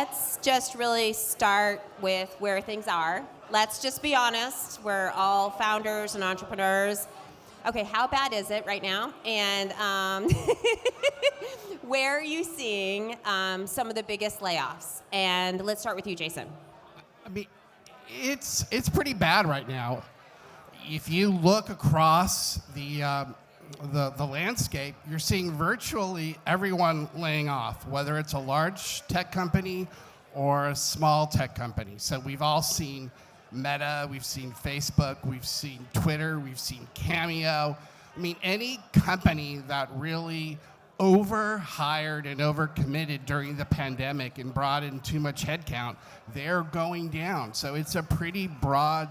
let's just really start with where things are. Let's just be honest. We're all founders and entrepreneurs. Okay, how bad is it right now? And where are you seeing some of the biggest layoffs? And let's start with you, Jason. I mean, it's pretty bad right now. If you look across the landscape, you're seeing virtually everyone laying off, whether it's a large tech company or a small tech company. So we've all seen Meta, we've seen Facebook, we've seen Twitter, we've seen Cameo. I mean, any company that really overhired and overcommitted during the pandemic and brought in too much headcount, they're going down. So it's a pretty broad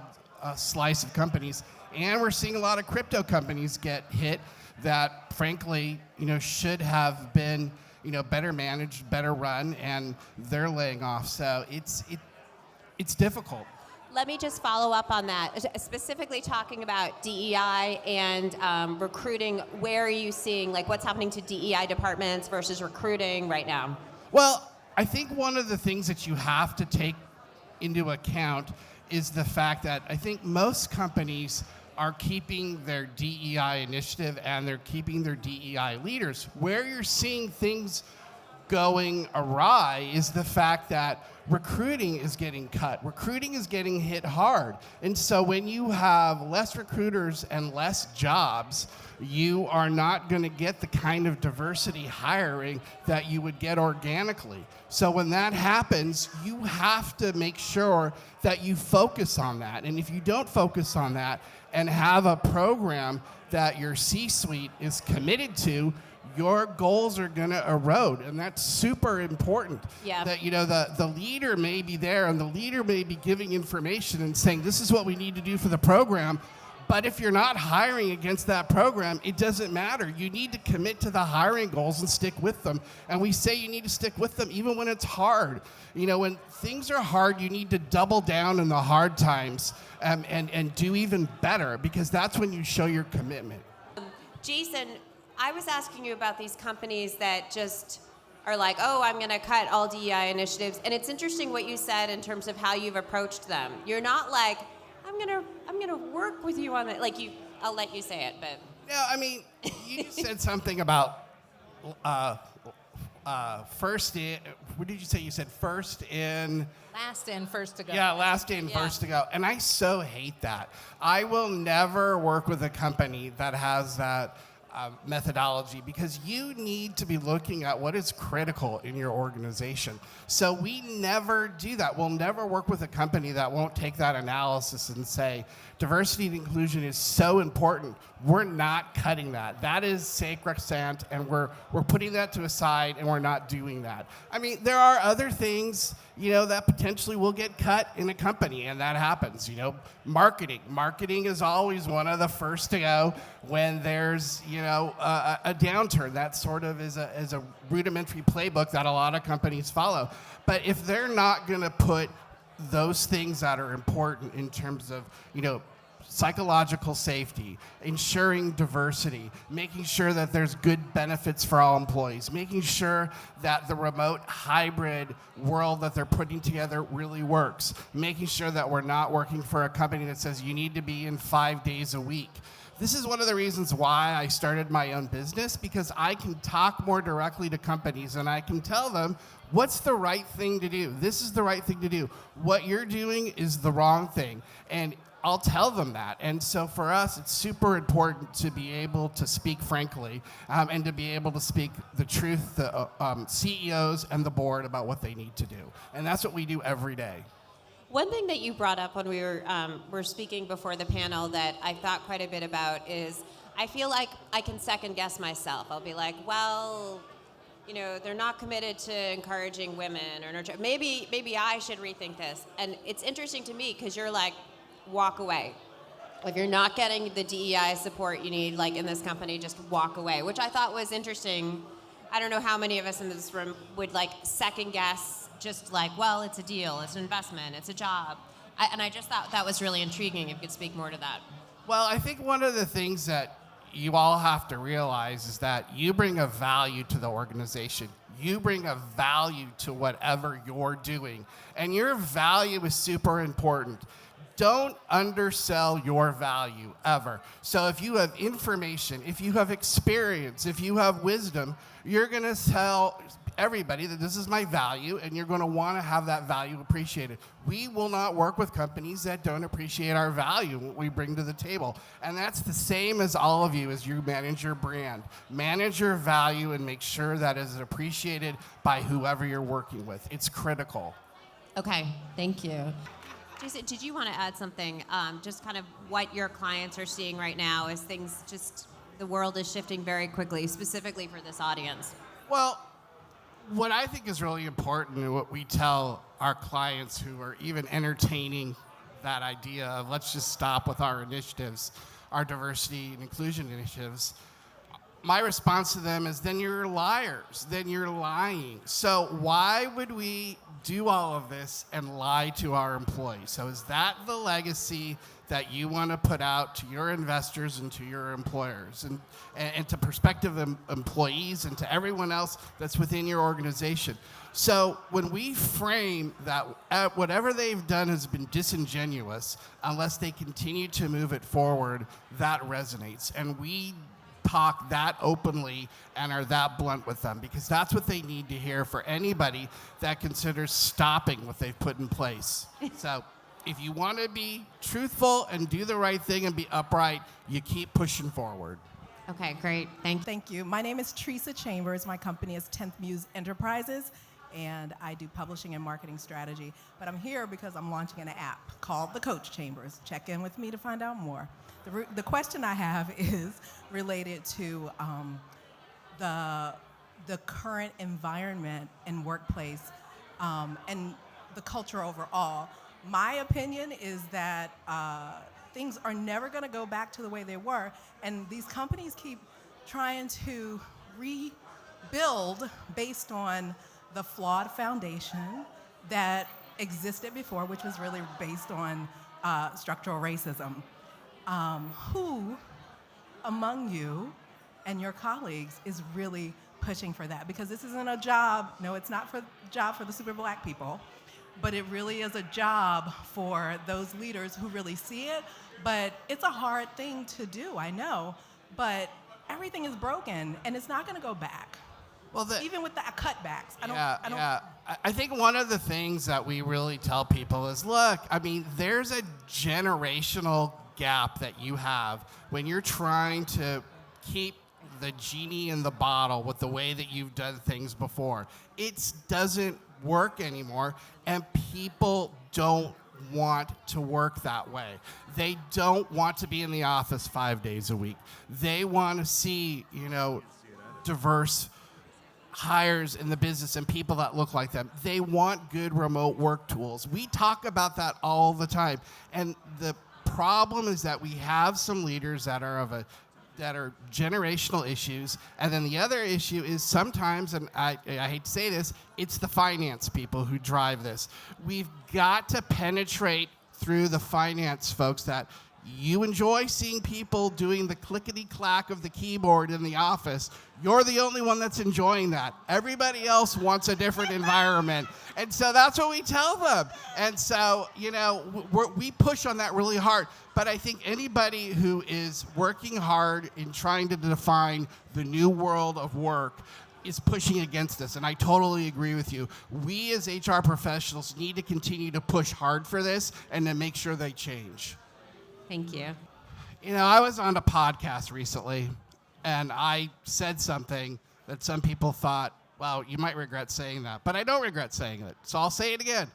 slice of companies. And we're seeing a lot of crypto companies get hit that, frankly, should have been, better managed, better run, and they're laying off. So it's difficult. Let me just follow up on that, specifically talking about DEI and recruiting. Where are you seeing, what's happening to DEI departments versus recruiting right now? Well, I think one of the things that you have to take into account is the fact that I think most companies are keeping their DEI initiative and they're keeping their DEI leaders. Where you're seeing things going awry is the fact that recruiting is getting cut. Recruiting is getting hit hard. And so when you have less recruiters and less jobs, you are not going to get the kind of diversity hiring that you would get organically. So when that happens, you have to make sure that you focus on that. And if you don't focus on that and have a program that your C-suite is committed to, your goals are going to erode, and that's super important. Yeah. That the leader may be there, and the leader may be giving information and saying this is what we need to do for the program. But if you're not hiring against that program, it doesn't matter. You need to commit to the hiring goals and stick with them. And we say you need to stick with them even when it's hard. When things are hard, you need to double down in the hard times and do even better, because that's when you show your commitment. Jason, I was asking you about these companies that just are like, oh, I'm going to cut all DEI initiatives. And it's interesting what you said in terms of how you've approached them. You're not like, I'm gonna work with you on that. I'll let you say it, but. No, I mean, you said something about first in. What did you say? You said first in. Last in, first to go. Yeah, last in, first to go. And I so hate that. I will never work with a company that has that methodology, because you need to be looking at what is critical in your organization. So we never do that. We'll never work with a company that won't take that analysis and say, diversity and inclusion is so important. We're not cutting that. That is sacrosanct, and we're putting that to a side, and we're not doing that. I mean, there are other things, that potentially will get cut in a company, and that happens. Marketing. Marketing is always one of the first to go when there's, a downturn. That sort of is a rudimentary playbook that a lot of companies follow. But if they're not going to put those things that are important in terms of, psychological safety, ensuring diversity, making sure that there's good benefits for all employees, making sure that the remote hybrid world that they're putting together really works, making sure that we're not working for a company that says you need to be in 5 days a week. This is one of the reasons why I started my own business, because I can talk more directly to companies and I can tell them what's the right thing to do. This is the right thing to do. What you're doing is the wrong thing. And I'll tell them that. And so for us, it's super important to be able to speak frankly and to be able to speak the truth to CEOs and the board about what they need to do. And that's what we do every day. One thing that you brought up when we were speaking before the panel that I thought quite a bit about is I feel like I can second guess myself. I'll be like, well, they're not committed to encouraging women, or maybe I should rethink this. And it's interesting to me because you're like, walk away. If you're not getting the DEI support you need, in this company, just walk away, which I thought was interesting. I don't know how many of us in this room would second guess, just well, it's a deal, it's an investment, it's a job. And I just thought that was really intriguing, if you could speak more to that. Well, I think one of the things that you all have to realize is that you bring a value to the organization. You bring a value to whatever you're doing, and your value is super important. Don't undersell your value ever. So if you have information, if you have experience, if you have wisdom, you're going to tell everybody that this is my value, and you're going to want to have that value appreciated. We will not work with companies that don't appreciate our value, what we bring to the table. And that's the same as all of you as you manage your brand. Manage your value and make sure that is appreciated by whoever you're working with. It's critical. Okay, thank you. Jason, did you want to add something? Just kind of what your clients are seeing right now as things just, the world is shifting very quickly, specifically for this audience. Well, what I think is really important and what we tell our clients who are even entertaining that idea of let's just stop with our initiatives, our diversity and inclusion initiatives, my response to them is then you're liars, then you're lying. So why would we do all of this and lie to our employees? So is that the legacy that you want to put out to your investors and to your employers and to prospective employees and to everyone else that's within your organization? So when we frame that whatever they've done has been disingenuous, unless they continue to move it forward, that resonates. And we talk that openly and are that blunt with them because that's what they need to hear for anybody that considers stopping what they've put in place. So if you want to be truthful and do the right thing and be upright, you keep pushing forward. Okay, great. Thank you. My name is Teresa Chambers. My company is 10th Muse Enterprises, and I do publishing and marketing strategy. But I'm here because I'm launching an app called the Coach Chambers. Check in with me to find out more. The question I have is related to the current environment in workplace and the culture overall. My opinion is that things are never going to go back to the way they were, and these companies keep trying to rebuild based on the flawed foundation that existed before, which was really based on structural racism. Who among you and your colleagues is really pushing for that? Because this isn't a job, no, it's not a job for the super black people, but it really is a job for those leaders who really see it. But it's a hard thing to do, I know, but everything is broken and it's not going to go back. Well, even with the cutbacks, I think one of the things that we really tell people is, look, I mean, there's a generational gap that you have when you're trying to keep the genie in the bottle with the way that you've done things before. It doesn't work anymore, and people don't want to work that way. They don't want to be in the office 5 days a week. They want to see, diverse hires in the business and people that look like them. They want good remote work tools. We talk about that all the time. And the problem is that we have some leaders that are generational issues. And then the other issue is sometimes, and I hate to say this, it's the finance people who drive this. We've got to penetrate through the finance folks that you enjoy seeing people doing the clickety-clack of the keyboard in the office. You're the only one that's enjoying that. Everybody else wants a different environment. And so that's what we tell them. And so, we push on that really hard. But I think anybody who is working hard in trying to define the new world of work is pushing against this, and I totally agree with you. We as HR professionals need to continue to push hard for this and to make sure they change. Thank you. I was on a podcast recently, and I said something that some people thought, well, you might regret saying that, but I don't regret saying it, so I'll say it again.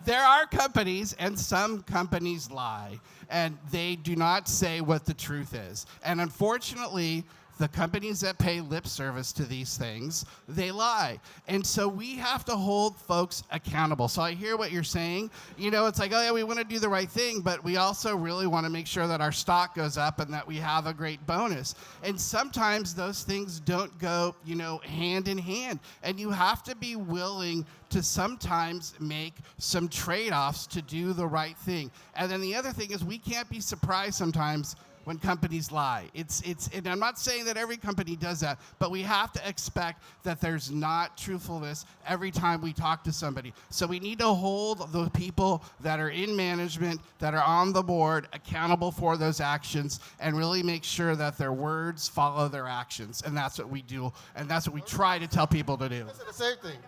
There are companies, and some companies lie, and they do not say what the truth is. And unfortunately, the companies that pay lip service to these things, they lie. And so we have to hold folks accountable. So I hear what you're saying. It's like, oh yeah, we want to do the right thing, but we also really want to make sure that our stock goes up and that we have a great bonus. And sometimes those things don't go, hand in hand. And you have to be willing to sometimes make some trade-offs to do the right thing. And then the other thing is we can't be surprised sometimes when companies lie. And I'm not saying that every company does that, but we have to expect that there's not truthfulness every time we talk to somebody. So we need to hold the people that are in management, that are on the board, accountable for those actions, and really make sure that their words follow their actions. And that's what we do, and that's what we try to tell people to do. I said the same thing.